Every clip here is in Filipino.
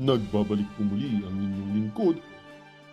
Nagbabalik po muli ang inyong lingkod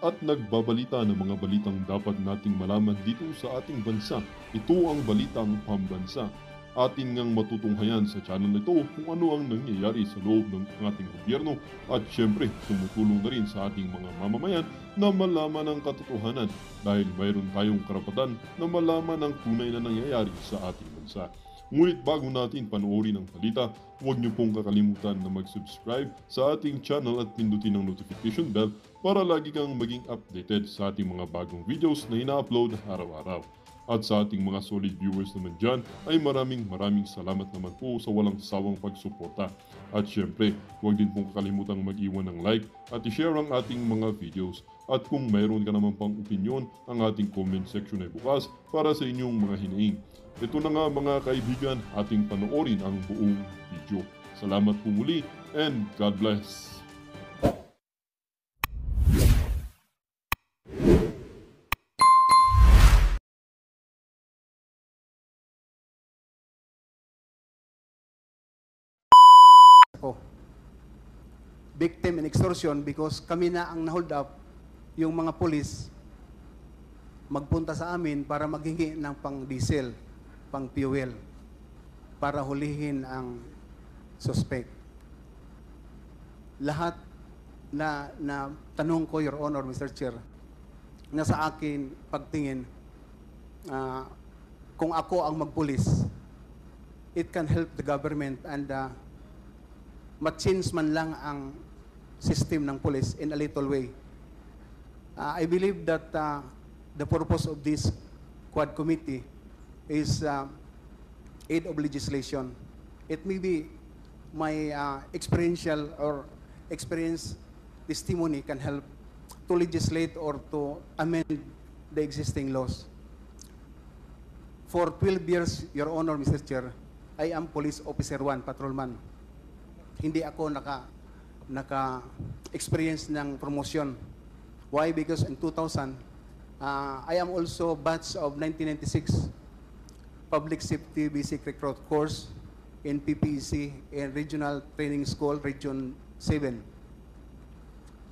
at nagbabalita ng mga balitang dapat nating malaman dito sa ating bansa. Ito ang Balitang Pambansa. Atin ngang matutunghayan sa channel na ito kung ano ang nangyayari sa loob ng ating gobyerno at syempre tumutulong na rin sa ating mga mamamayan na malaman ang katotohanan dahil mayroon tayong karapatan na malaman ang tunay na nangyayari sa ating bansa. Ngunit bago natin panoorin ang balita, huwag niyo pong kakalimutan na mag-subscribe sa ating channel at pindutin ang notification bell para lagi kang maging updated sa ating mga bagong videos na ina-upload araw-araw. At sa ating mga solid viewers naman dyan ay maraming salamat naman po sa walang sawang pagsuporta. At syempre, huwag din pong kakalimutan mag-iwan ng like at i-share ang ating mga videos. At kung mayroon ka naman pang opinion, ang ating comment section ay bukas para sa inyong mga hinaing. Ito na nga mga kaibigan, ating panoorin ang buong video. Salamat po muli and God bless! Victim in extortion because kami na ang na-hold up, yung mga pulis magpunta sa amin para maghingi ng pang-diesel, pang-fuel, para hulihin ang suspect. Lahat na tanong ko, Your Honor, Mr. Chair, na sa akin pagtingin, kung ako ang magpulis, it can help the government and ma-change man lang ang system ng police in a little way. I believe that the purpose of this Quad Committee is aid of legislation. It may be my experiential or experience testimony can help to legislate or to amend the existing laws. For 12 years, Your Honor, Mr. Chair, I am Police Officer 1, Patrolman. Hindi ako naka-experience ng promotion. Why? Because in 2000, I am also batch of 1996 Public Safety Basic Recruit Course in PPEC in Regional Training School, Region 7,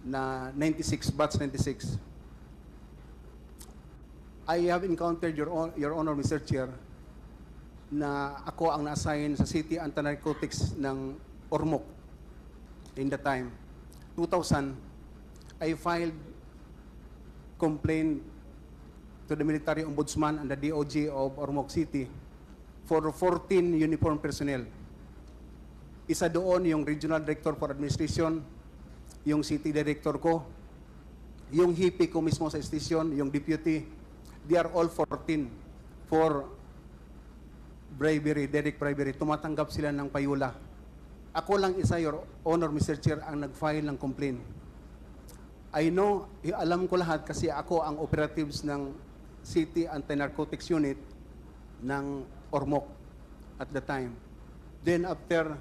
na 96, batch 96. I have encountered, Your Honor, Mr. Chair, na ako ang na-assign sa City Anti-Narcotics ng Ormoc in the time. 2000, I filed complaint to the Military Ombudsman and the DOJ of Ormoc City for 14 uniformed personnel. Isa doon yung Regional Director for Administration, yung City Director ko, yung hippie ko mismo sa station, yung Deputy, they are all 14 for bribery, direct bribery. Tumatanggap sila ng payula. Ako lang isa, Your Honor, Mr. Chair, ang nag-file ng complaint. I know, alam ko lahat kasi ako ang operatives ng City Anti-Narcotics Unit ng Ormoc at the time. Then after,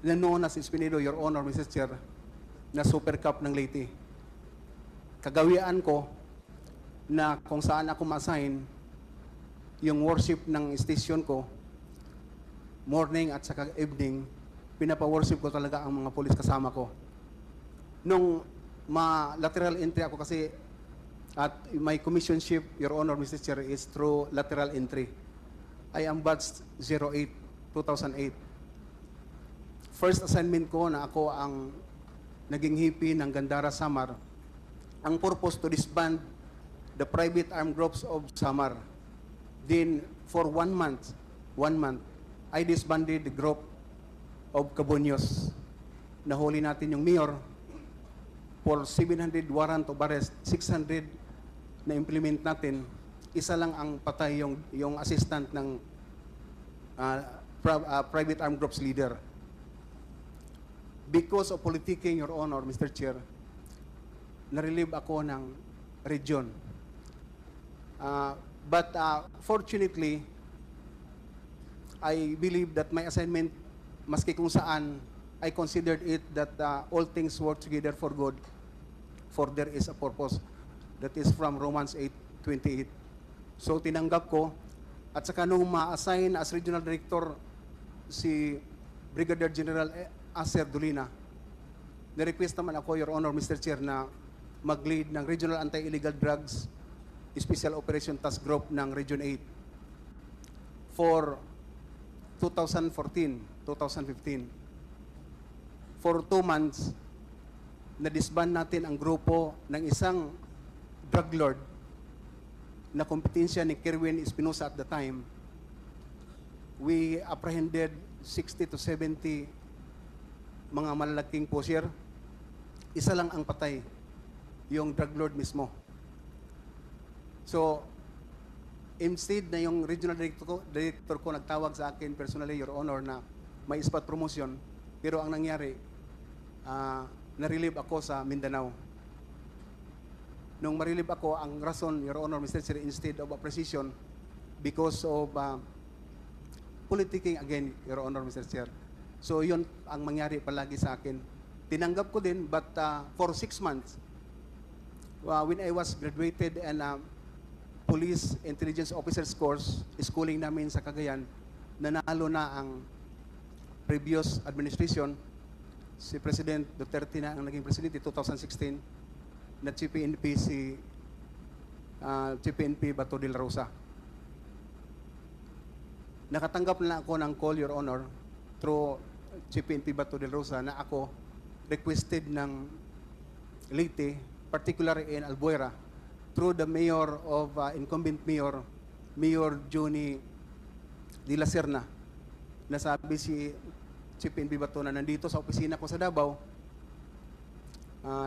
nanoon na si Espinido, Your Honor, Mr. Chair, na Super Cup ng Leyte. Kagawian ko na kung saan ako ma-assign yung worship ng station ko, morning at saka evening, pinapa-worship ko talaga ang mga pulis kasama ko. Nung lateral entry ako kasi at my commissionship, Your Honor, Mr. Chair, is through lateral entry. I am batch 08, 2008. First assignment ko na ako ang naging hippie ng Gandara, Samar. Ang purpose to disband the private armed groups of Samar. Then, for 1 month, I disbanded the group of Cabonyos. Nahuli natin yung mayor for 700 warrant of arrest, 600 na implement natin. Isa lang ang patay yung assistant ng private armed groups leader. Because of politicking, Your Honor, Mr. Chair, na-relieve ako ng region. But fortunately, I believe that my assignment, maski kung saan, I considered it that all things work together for good, for there is a purpose. That is from Romans 8:28. So tinanggap ko, at saka nung ma-assign as Regional Director si Brigadier General Acer Dolina. Na-request naman ako, Your Honor, Mr. Chair, na mag-lead ng Regional Anti-Illegal Drugs Special Operation Task Group ng Region 8 for 2014-2015. For 2 months, na-disband natin ang grupo ng isang drug lord na kompetensya ni Kerwin Espinosa at the time. We apprehended 60 to 70 mga malalaking pusher. Isa lang ang patay, yung drug lord mismo. So, instead na yung regional director ko nagtawag sa akin personally, Your Honor, na may spot promotion, pero ang nangyari, na-relieve ako sa Mindanao. Nung ma-relieve ako, ang rason, Your Honor, Mr. Chair, instead of a precision, because of politicking again, Your Honor, Mr. Chair. So, yun ang mangyari palagi sa akin. Tinanggap ko din, but for 6 months, when I was graduated and Police Intelligence Officers course, schooling namin sa Cagayan, nanalo na ang previous administration. Si President Duterte na ang naging presidente 2016, na Chief PNP si Chief PNP Bato de la Rosa. Nakatanggap na ako ng call, Your Honor, through Chief PNP Bato de la Rosa na ako requested ng Leyte, particularly in Albuera, through the mayor of incumbent mayor, Mayor Johnny de la Serna. Nasabi si Chief PNP Bato na nandito sa opisina ko sa Davao,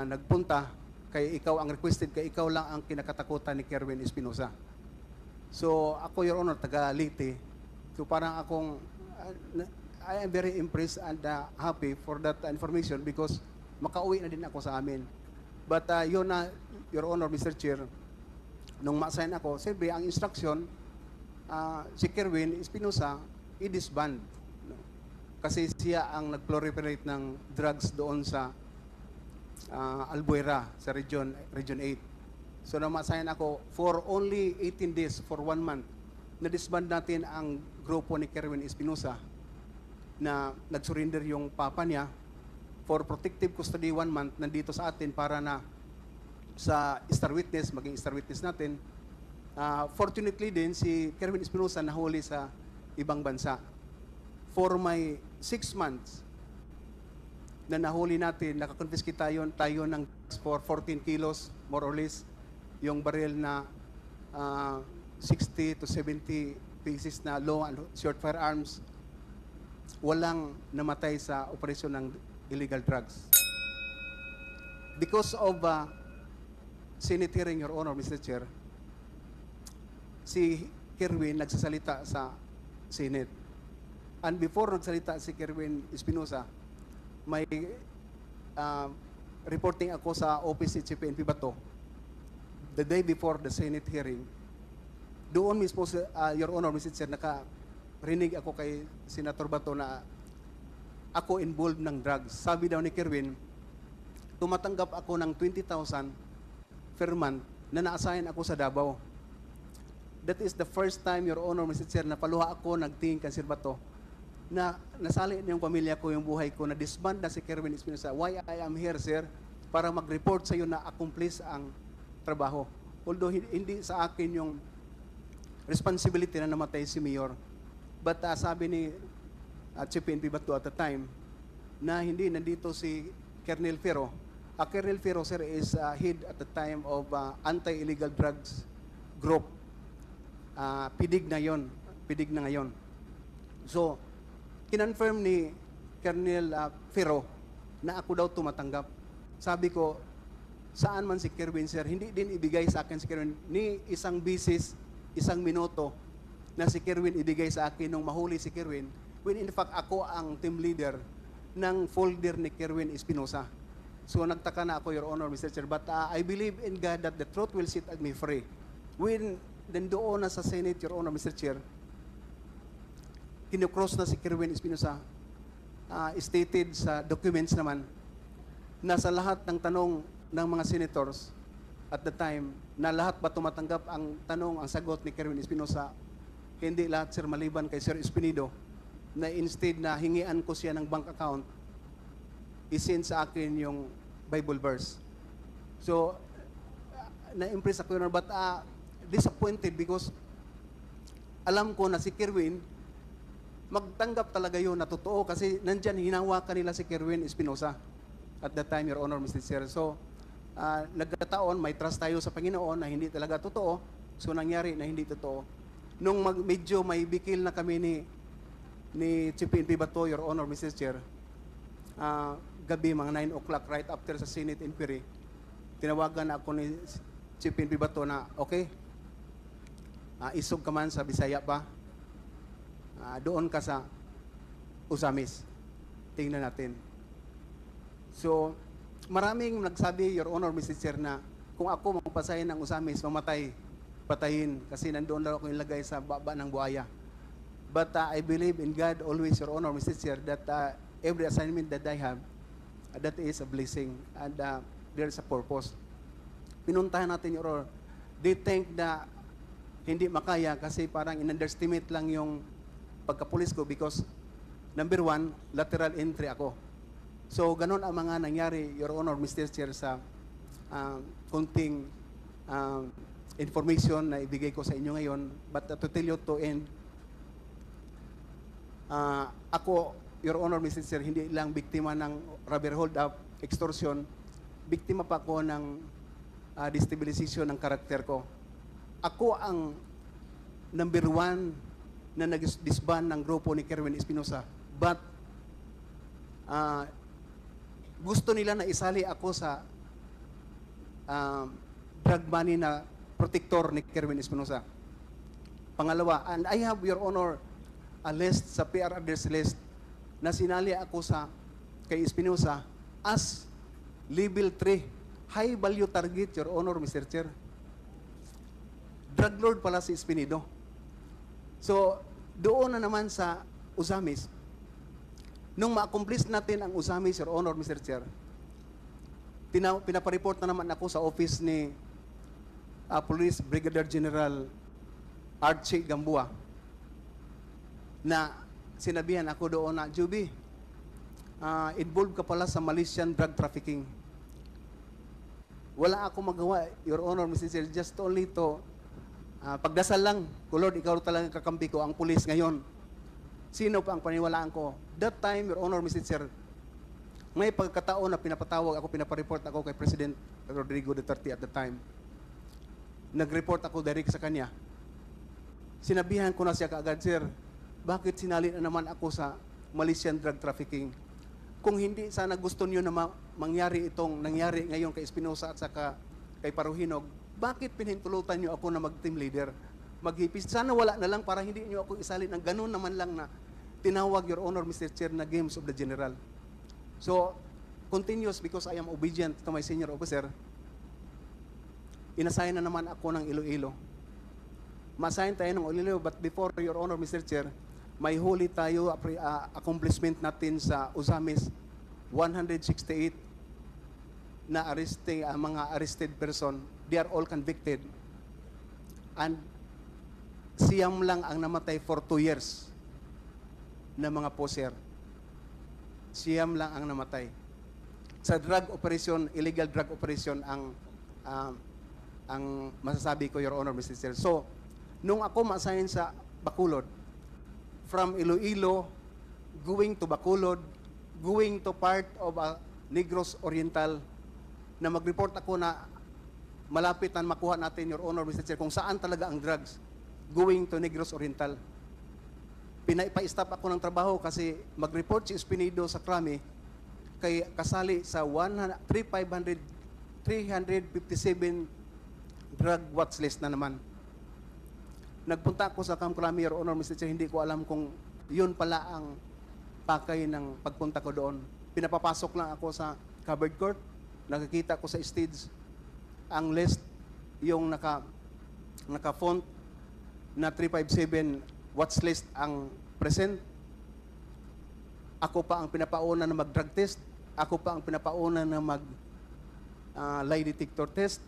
nagpunta, kaya ikaw ang requested, kaya ikaw lang ang kinakatakutan ni Kerwin Espinosa. So ako, Your Honor, taga Leyte. So parang akong, I am very impressed and happy for that information because makauwi na din ako sa amin. But yun na, Your Honor, Mr. Chair, nung ma-assign ako, siyempre, ang instruction, si Kerwin Espinosa, i-disband. Kasi siya ang nag-proliferate ng drugs doon sa Albuera, sa Region 8. So nung ma-assign ako, for only 18 days, for 1 month, na-disband natin ang grupo ni Kerwin Espinosa na nag-surrender yung papa niya for protective custody 1 month, nandito sa atin para na sa star witness, maging star witness natin. Fortunately din, si Kerwin Espinosa nahuli sa ibang bansa. For my 6 months na nahuli natin, nakakonfiscate tayo ng for 14 kilos, more or less, yung baril na 60 to 70 pieces na long and short firearms. Walang namatay sa operasyon ng illegal drugs. Because of Senate hearing, Your Honor, Mr. Chair, si Kerwin nagsasalita sa Senate. And before nagsalita si Kerwin Espinosa, may reporting ako sa office ni Chief PNP Bato the day before the Senate hearing. Doon mismo, Your Honor, Mr. Chair, nakarinig ako kay Senator Bato na ako involved ng drugs. Sabi daw ni Kerwin, tumatanggap ako ng 20,000 per month na na-assign ako sa Davao. That is the first time, Your Honor, Mr. Chair, na paluha ako nagtingin kay Sir Bato na nasali yung pamilya ko, yung buhay ko, na disband na si Kerwin Espinosa. Why I am here, sir? Para mag-report sa iyo na accomplish ang trabaho. Although hindi sa akin yung responsibility na namatay si Mayor. But sabi ni Chief PNP Bato at the time, na hindi nandito si Colonel Ferro. Colonel Ferro, sir, is head at the time of anti-illegal drugs group. Pidig na ngayon. So, kinonfirm ni Colonel Ferro na ako daw tumatanggap. Sabi ko, saan man si Kerwin, sir, hindi din ibigay sa akin si Kerwin ni isang bisis, isang minuto na si Kerwin ibigay sa akin nung mahuli si Kerwin, when in fact ako ang team leader ng folder ni Kerwin Espinosa. So nagtaka na ako, Your Honor, Mr. Chair, but I believe in God that the truth will set me free. When nandoon na sa Senate, Your Honor, Mr. Chair, kinukross na si Kerwin Espinosa, stated sa documents naman na sa lahat ng tanong ng mga senators at the time, na lahat ba tumatanggap ang tanong, ang sagot ni Kerwin Espinosa, hindi lahat, sir, maliban kay Sir Espinido, na instead na hingian ko siya ng bank account isend sa akin yung Bible verse. So, na-impress ako, Your Honor, but disappointed because alam ko na si Kerwin, magtanggap talaga yun na totoo kasi nandyan hinawakan nila si Kerwin Espinosa at that time, Your Honor, Mr. Chair. So, nagkataon, may trust tayo sa Panginoon na hindi talaga totoo. So, nangyari na hindi totoo. Nung medyo may bikil na kami ni Chief PNP Bato, Your Honor, Mr. Chair, gabi, mga 9 o'clock, right after sa Senate inquiry, tinawagan ako ni Chief PNP Bato na, okay, isog ka man sa Bisaya pa, doon ka sa Usamis. Tingnan natin. So, maraming nagsabi, Your Honor, Mr. Chair, na kung ako magpasahin ng Usamis, patayin, kasi nandoon lang ako ilagay sa baba ng buhaya. But I believe in God always, Your Honor, Mr. Chair, that every assignment that I have, that is a blessing, and there is a purpose. Pinuntahan natin, Your Honor. They think na hindi makaya kasi parang in-underestimate lang yung pagkapulis ko because number one, lateral entry ako. So, ganun ang mga nangyari, Your Honor, Mr. Chair, sa kunting information na ibigay ko sa inyo ngayon. But to tell you to end, ako, Your Honor, Mr. Chair, hindi lang biktima ng rubber hold-up, extortion, biktima pa ako ng destabilization ng karakter ko. Ako ang number one na nag-disband ng grupo ni Kerwin Espinosa. But, gusto nila na isali ako sa drug money na protector ni Kerwin Espinosa. Pangalawa, and I have, Your Honor, a list sa PRRD's list na sinali ako sa kay Espinosa as level 3, high value target, Your Honor, Mr. Chair. Drug lord pala si Espinido. So, doon na naman sa Usamis, nung ma-accomplish natin ang Usamis, Your Honor, Mr. Chair, pinapareport na naman ako sa office ni Police Brigadier General Archie Gambua na sinabihan ako doon na, Juby, involved ka pala sa Malaysian drug trafficking. Wala ako magawa, Your Honor, Mr. Chair, just only to pagdasal lang, Lord, ikaw talagang kakampi ko, ang pulis ngayon. Sino pa ang paniwalaan ko? That time, Your Honor, Mr. Chair, may pagkataon na pinapatawag ako, pinapareport ako kay President Rodrigo Duterte at the time. Nag-report ako direct sa kanya. Sinabihan ko na siya kaagad, Sir, bakit sinali na naman ako sa Malaysian drug trafficking? Kung hindi sana gusto niyo na mangyari itong nangyari ngayon kay Espinosa at saka kay Paruhinog, bakit pinahintulutan niyo ako na mag-team leader? Maghipis. Sana wala na lang para hindi niyo ako isalin ng ganun naman lang na tinawag, Your Honor, Mr. Chair, na games of the general. So, continuous because I am obedient to my senior officer. Inassign na naman ako ng Iloilo. Ma-assign tayo ng Iloilo, but before, Your Honor, Mr. Chair, may huli tayo accomplishment natin sa Usamis, 168 na mga arrested person. They are all convicted. And siyam lang ang namatay for 2 years na mga poser. Siyam lang ang namatay. Sa drug operation, illegal drug operation ang masasabi ko, Your Honor, Mr. Chair. So, nung ako ma-assign sa Bacolod, from Iloilo, going to Bacolod, going to part of Negros Oriental, na mag-report ako na malapit na makuha natin, Your Honor, Mr. Chair, kung saan talaga ang drugs, going to Negros Oriental. Pa-stop ako ng trabaho kasi mag-report si Espinido sa Krami kay kasali sa 357 drug watch list na naman. Nagpunta ako sa Camp Krami, Your Honor, Mr. Chair, hindi ko alam kung yun pala ang pakay ng pagpunta ko doon. Pinapapasok lang ako sa covered court, nakikita ko sa stage ang list, yung naka-font na 357 watch list ang present. Ako pa ang pinapauna na mag-drug test. Ako pa ang pinapauna na lie detector test.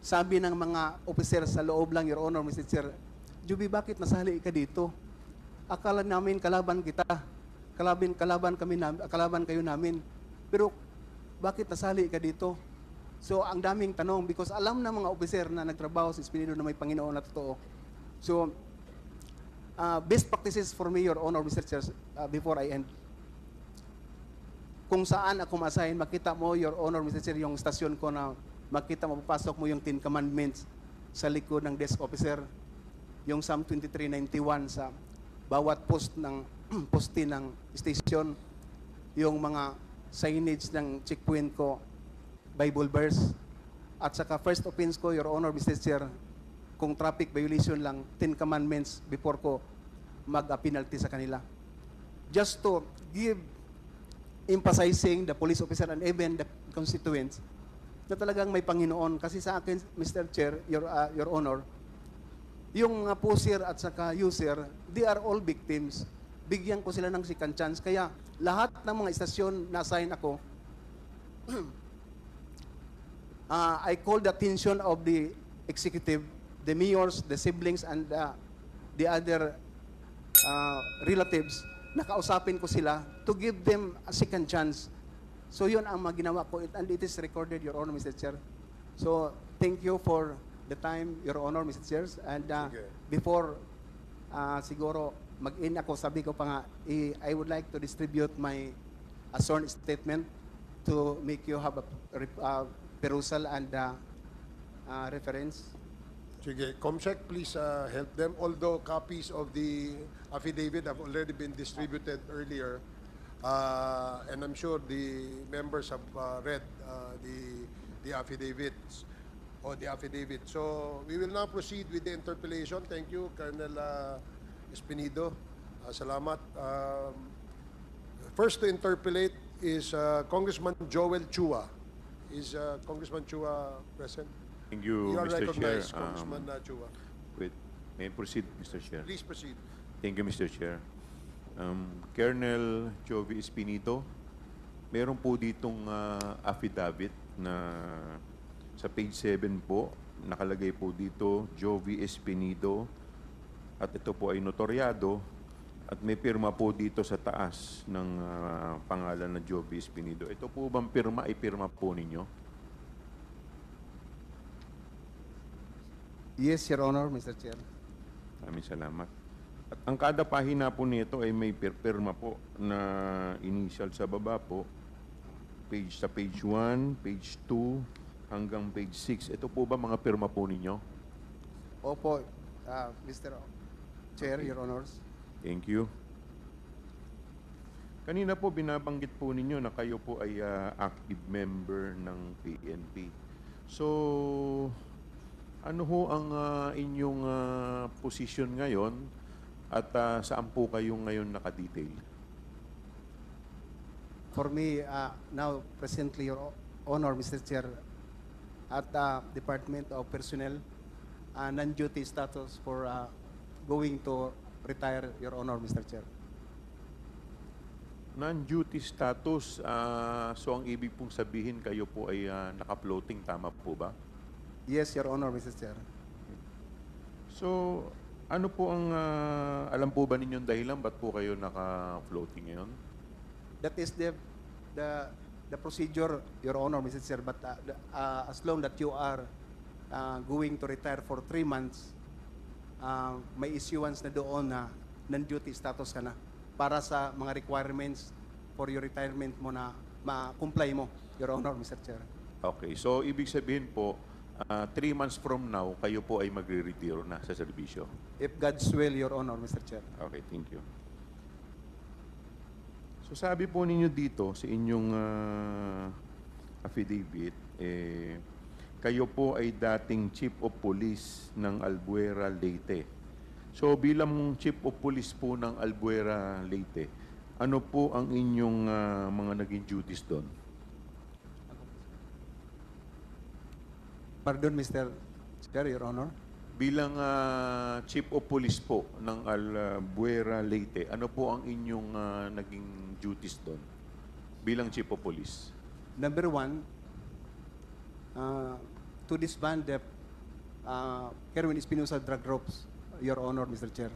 Sabi ng mga officer sa loob lang, Your Honor, Mr. Chair, Juby, bakit nasali ka dito? Akala namin kalaban kita. Kalaban kayo namin. Pero bakit nasali ka dito? So, ang daming tanong because alam na mga opiser na nagtrabaho sa Espiritu na may Panginoon na totoo. So, best practices for me, Your Honor, Mr. Chair, before I end. Kung saan ako ma-assign, makita mo, Your Honor, Mr. Chair, yung stasyon ko na makita mo, papasok mo yung 10 Commandments sa likod ng desk officer, yung Psalm 23:91 sa bawat post ng poste ng station, yung mga signage ng checkpoint ko, Bible verse, at saka first offense ko, Your Honor, Mr. Chair, kung traffic violation lang, 10 Commandments before ko mag-penalty sa kanila. Just to give emphasizing the police officer and even the constituents na talagang may Panginoon. Kasi sa akin, Mr. Chair, Your Honor, yung pusher at saka user, they are all victims. Bigyan ko sila ng second chance. Kaya lahat ng mga istasyon na assign ako, I call the attention of the executive, the mayors, the siblings, and the other relatives. Nakausapin ko sila to give them a second chance. So yun ang ginawa ko, and it is recorded, Your Honor, Mr. Chair. So thank you for the time, Your Honor, Mr. Chair. And before siguro mag-in ako, sabi ko pa nga, I would like to distribute my sworn statement to make you have a perusal and reference. Sige, Comsec, please help them. Although copies of the affidavit have already been distributed earlier, and I'm sure the members have read the affidavits or the affidavit. So we will now proceed with the interpellation. Thank you, Colonel Espinido. Salamat. First to interpellate is Congressman Joel Chua. Is Congressman Chua present? Thank you, You are Mr. Chair. recognized, Congressman Chua. Wait, may I proceed, Mr. Chair? Please proceed. Thank you, Mr. Chair. Colonel Jovi Espinido, meron po ditong affidavit na sa page 7 po, nakalagay po dito, Jovi Espinido, at ito po ay notaryado, at may pirma po dito sa taas ng pangalan na Jovi Espinido. Ito po bang pirma ay pirma po ninyo? Yes, Your Honor, Mr. Chair. Maraming salamat. At ang kada pahina po nito ay may pirma po na initial sa baba po. Sa page 1, page 2, hanggang page 6. Ito po ba mga pirma po ninyo? Opo, Mr. Chair, Okay. Your Honors. Thank you. Kanina po binabanggit po ninyo na kayo po ay active member ng PNP. So, ano ho ang inyong position ngayon at saan po kayo ngayon nakadetail? For me, now, presently, Your Honor, Mr. Chair, at Department of Personnel, non-duty status for going to retire, Your Honor, Mr. Chair. Non-duty status, so ang ibig pong sabihin kayo po ay naka-floating, tama po ba? Yes, Your Honor, Mr. Chair. So, ano po ang, alam po ba ninyong dahilan, ba't po kayo naka-floating ngayon? That is the procedure, Your Honor, Mr. Chair. But as long that you are going to retire for 3 months, may issuance na doon na non-duty status ka na para sa mga requirements for your retirement mo na ma-comply mo, Your Honor, Mr. Chair. Okay, so ibig sabihin po, 3 months from now, kayo po ay magre-retiro na sa serbisyo. If God's will, Your Honor, Mr. Chair. Okay, thank you. So sabi po ninyo dito sa inyong affidavit, kayo po ay dating Chief of Police ng Albuera, Leyte. So bilang Chief of Police po ng Albuera, Leyte, ano po ang inyong mga naging duties doon? Pardon, Mr. Chair, Your Honor. Bilang Chief of Police po ng Albuera, Leyte, ano po ang inyong naging duties doon bilang Chief of Police? Number 1, to disband the Kerwin Espinosa drug groups, Your Honor, Mr. Chair.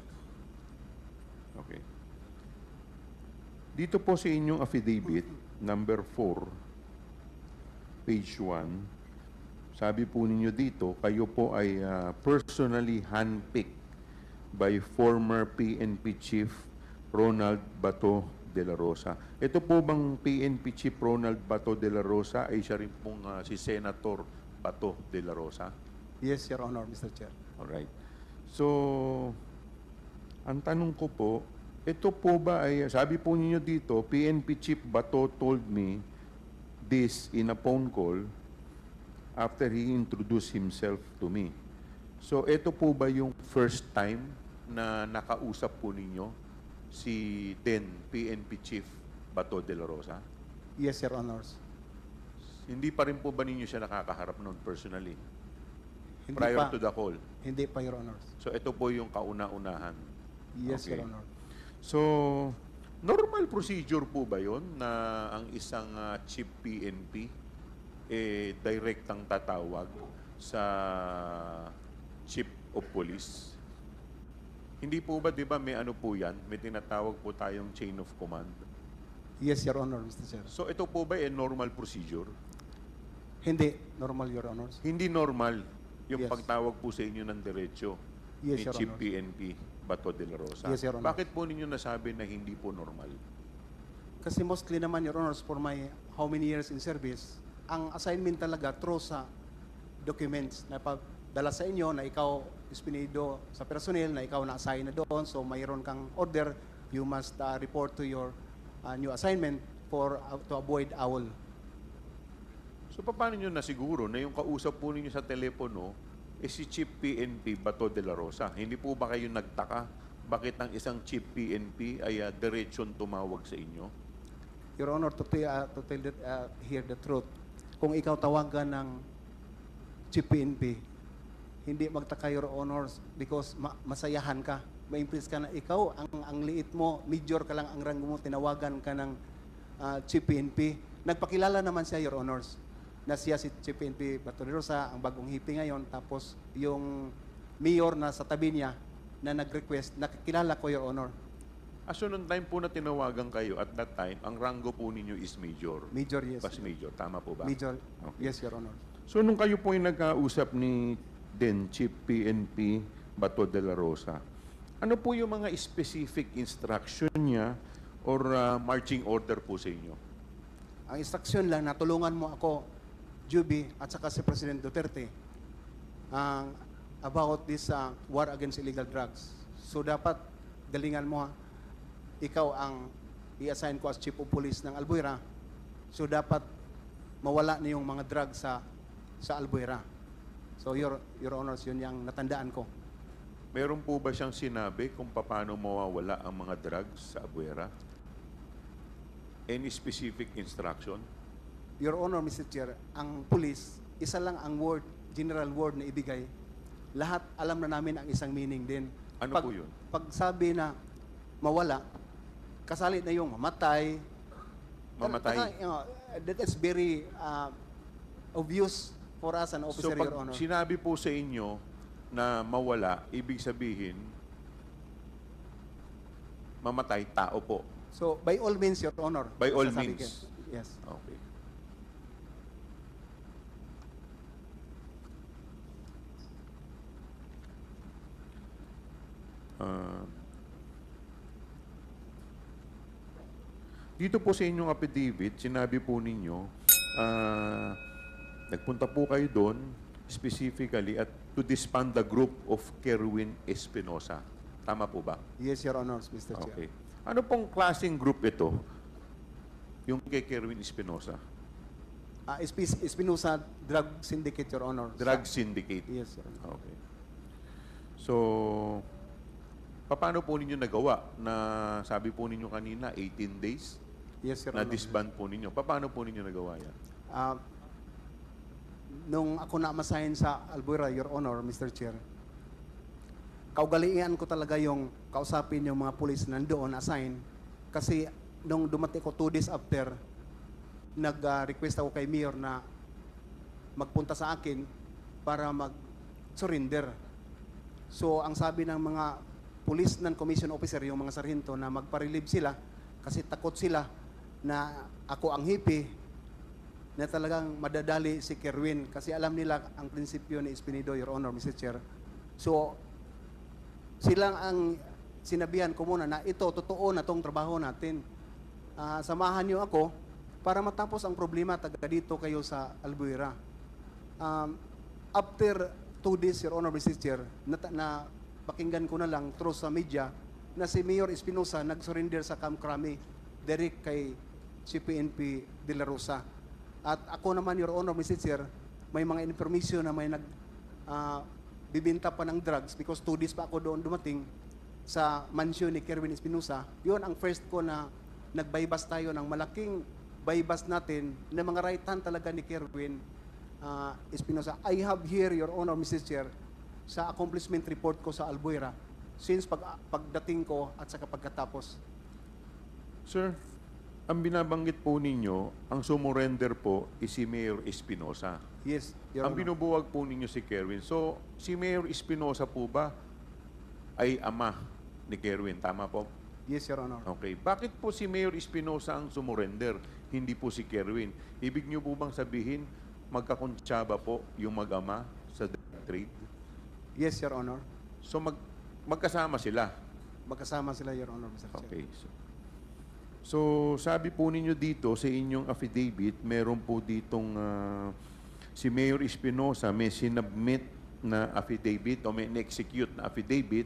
Okay. Dito po sa inyong affidavit, number 4, page 1, sabi po ninyo dito, kayo po ay personally handpicked by former PNP Chief Ronald Bato de la Rosa. Ito po bang PNP Chief Ronald Bato de la Rosa ay siya rin pong si Senator Bato de la Rosa? Yes, Your Honor, Mr. Chair. Alright. So, ang tanong ko po, ito po ba ay, sabi po ninyo dito, PNP Chief Bato told me this in a phone call after he introduced himself to me. So, ito po ba yung first time na nakausap po ninyo si then PNP Chief Bato de la Rosa? Yes, Your Honors. Hindi pa rin po ba ninyo siya nakakaharap noon personally? Hindi Prior pa. to the call? Hindi pa, Your Honors. So, ito po yung kauna-unahan. Yes, Okay. Your Honor. So, normal procedure po ba yun na ang isang chief PNP direktang tatawag sa chief of police? Hindi po ba, di ba, may ano po yan? May tinatawag po tayong chain of command. Yes, Your Honor, Mr. Chair. So, ito po ba normal procedure? Hindi normal, Your Honors. Hindi normal yung Yes. pagtawag po sa inyo ng diretsyo Yes, ni Your Chief Honor. PNP Bato de la Rosa. Yes, Your Honor. Bakit po ninyo nasabi na hindi po normal? Kasi mostly naman, Your Honors, for my how many years in service, ang assignment talaga through sa documents na dala sa inyo na ikaw ispinido sa personnel na ikaw na-assign na doon. So mayroon kang order, you must report to your new assignment for to avoid owl. So paano nyo nasiguro na yung kausap po ninyo sa telepono si Chief PNP Bato de la Rosa? Hindi po ba kayo nagtaka bakit ang isang Chief PNP ay diretsyon tumawag sa inyo? Your Honor, to tell here the truth, kung ikaw tawagan ng Chief PNP, hindi magtaka, Your Honors, because masayahan ka. Ma-impress ka na ikaw, ang liit mo, major ka lang ang rango mo, tinawagan ka ng Chief PNP. Nagpakilala naman siya, Your Honors, na siya si Chief PNP Bato de Rosa, ang bagong hipi ngayon, tapos yung mayor na sa tabi niya na nag-request, nakikilala ko, Your Honor. So nung time po na tinawagan kayo, at that time, ang rango po ninyo is major. Major, yes. Pas major, tama po ba? Major, Okay. yes, Your Honor. So nung kayo po yung nagkausap ni then Chief PNP Bato de la Rosa, ano po yung mga specific instruction niya or marching order po sa inyo? Ang instruction lang na tulungan mo ako, Juby, at saka si President Duterte about this war against illegal drugs. So dapat galingan mo, ikaw ang i-assign ko as Chief of Police ng Albuera. So dapat mawala na yung mga drugs sa Albuera. So Your Honors, yun yung natandaan ko. Meron po ba siyang sinabi kung paano mawawala ang mga drugs sa Abuera? Any specific instruction? Your Honor, Mr. Chair, ang police, isa lang ang word, general word na ibigay. Lahat alam na namin ang isang meaning din. Ano po yun? Pag sabi na mawala, kasali na yung mamatay. Mamatay. That is very obvious for us, an officer, So pag Your Honor. sinabi po sa inyo na mawala, ibig sabihin, mamatay tao po. So, by all means, Your Honor. By all sasabi means. ko. Yes. Okay. Dito po sa inyong affidavit, sinabi po ninyo, nagpunta po kayo doon specifically at to disband the group of Kerwin Espinosa. Tama po ba? Yes, Your Honors, Mr. Chair. Okay. Ano pong klaseng group ito? Yung kay Kerwin Espinosa? Espinosa Drug Syndicate, Your Honor. Drug Syndicate. Yes, Your Honor. Okay. So, paano po ninyo nagawa na sabi po ninyo kanina 18 days Yes, Your na Honor. disband po ninyo? Paano po ninyo nagawa yan? Nung ako na-assign sa Albuera, Your Honor, Mr. Chair, kaugalian ko talaga yung kausapin yung mga pulis na nandoon assign. Kasi nung dumating ko 2 days after, nag-request ako kay Mayor na magpunta sa akin para mag-surrender. So, ang sabi ng mga police non-commissioned officer, yung mga sarhento, na magpa-relieve sila kasi takot sila na ako ang hippie na talagang madadali si Kerwin kasi alam nila ang prinsipyo ni Espinido, Your Honor, Mr. Chair. So, silang ang sinabihan ko muna na ito, totoo na tong trabaho natin. Samahan niyo ako para matapos ang problema taga dito kayo sa Albuera. After 2 days, Your Honor, Mr. Chair, na pakinggan ko na lang through sa media na si Mayor Espinosa nag-surrender sa Camp Crame direct kay CPNP De La Rosa. At ako naman, Your Honor, Mr. Chair, may mga information na may bibinta pa ng drugs because 2 days pa ako doon dumating sa mansion ni Kerwin Espinosa. Yun ang first ko na nag-bypass tayo ng malaking bypass natin na mga right hand talaga ni Kerwin Espinosa. I have here, Your Honor, Mr. Chair, sa accomplishment report ko sa Albuera since pagdating ko at sa pagkatapos. Sir, ang binabanggit po ninyo, ang sumurrender po is si Mayor Espinosa. Yes, Your Ang Honor. binubuwag po ninyo si Kerwin. So, si Mayor Espinosa po ba ay ama ni Kerwin? Tama po? Yes, Your Honor. Okay. Bakit po si Mayor Espinosa ang sumurrender, hindi po si Kerwin? Ibig niyo po bang sabihin, magkakuntsaba po yung mag-ama sa drug trade? Yes, Your Honor. So, magkasama sila? Magkasama sila, Your Honor, Mr. Chair. Okay. So, sabi po ninyo dito sa inyong affidavit, meron po ditong si Mayor Espinosa may sinubmit na affidavit o may execute na affidavit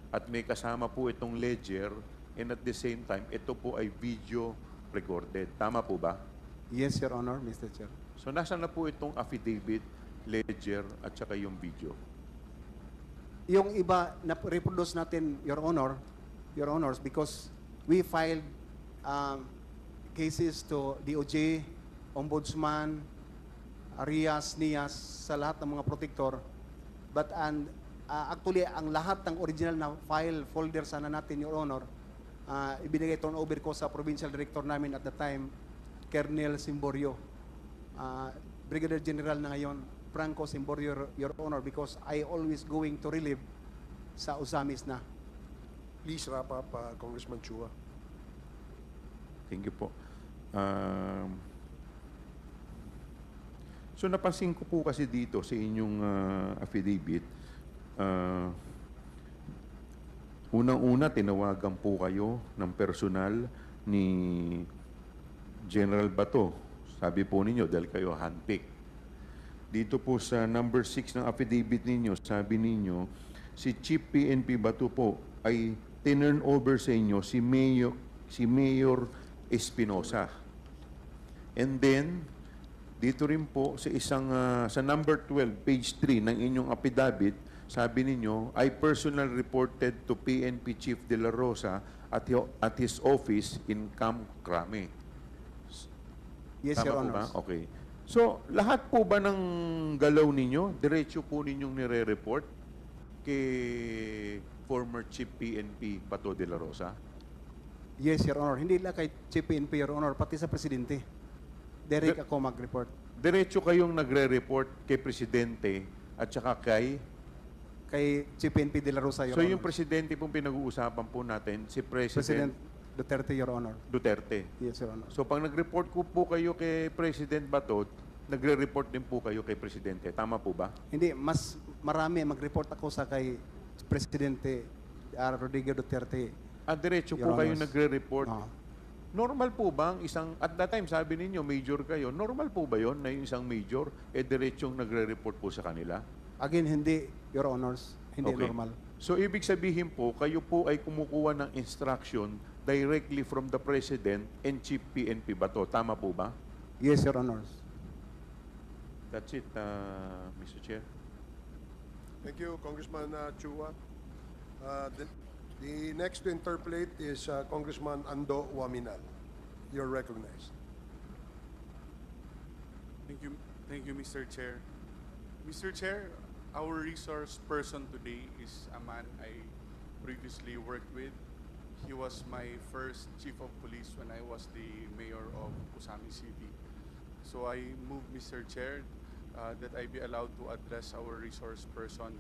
at may kasama po itong ledger and at the same time, ito po ay video recorded. Tama po ba? Yes, Your Honor, Mr. Chair. So, nasaan na po itong affidavit, ledger at saka yung video? Yung iba na reproduce natin, Your Honor, Your Honors, because we filed cases to DOJ, Ombudsman, Arias, NIAS, sa lahat ng mga protector. But actually, ang lahat ng original na file, folder sana natin, Your Honor, ibinigay turnover ko sa provincial director namin at the time, Colonel Simborio. Brigadier General na ngayon, Franco Simborio, Your Honor, because I always going to relieve sa Usamis na. Please wrap up, Congressman Chua. Thank you po. So napansin ko po kasi dito sa inyong affidavit, unang-una tinawagan po kayo ng personal ni General Bato. Sabi po ninyo dahil kayo handpick. Dito po sa number 6 ng affidavit ninyo, sabi ninyo, si Chief PNP Bato po ay tinurn over sa inyo si Mayor Espinosa. And then, dito rin po sa sa number 12, page 3 ng inyong affidavit, sabi ninyo, I personally reported to PNP Chief De La Rosa at his office in Camp Crame. Yes, Tama Your po ba? Honor. Okay. So, lahat po ba ng galaw ninyo, diretso po ninyong nire-report kay former Chief PNP Bato De La Rosa? Yes, Your Honor. Hindi lang kay Chief PNP, Your Honor, pati sa Presidente. Direct ako mag-report. Diretso kayong nagre-report kay Presidente at saka kay... Kay Chief PNP De La Rosa, Your So Honor. yung Presidente pong pinag-uusapan po natin, si President President Duterte, Your Honor. Duterte. Yes, Your Honor. So pag nag-report ko po kayo kay President Bato, nagre-report din po kayo kay Presidente. Tama po ba? Hindi, mas marami mag-report ako sa kay Presidente Rodrigo Duterte. At diretso Your po kayo Honors. nagre-report. Ah. Normal po ba ang isang, at that time sabi ninyo, major kayo, normal po ba yon na yung isang major, diretsong nagre-report po sa kanila? Again, hindi, Your Honors. Hindi Okay. normal. So, ibig sabihin po, kayo po ay kumukuha ng instruction directly from the President and Chief PNP Bato. Tama po ba? Yes, Your Honors. That's it, Mr. Chair. Thank you, Congressman Chua. The next to interpolate is Congressman Ando Waminal. You're recognized. Thank you, Mr. Chair. Mr. Chair, our resource person today is a man I previously worked with. He was my first chief of police when I was the mayor of Usami City. So I move, Mr. Chair, that I be allowed to address our resource person.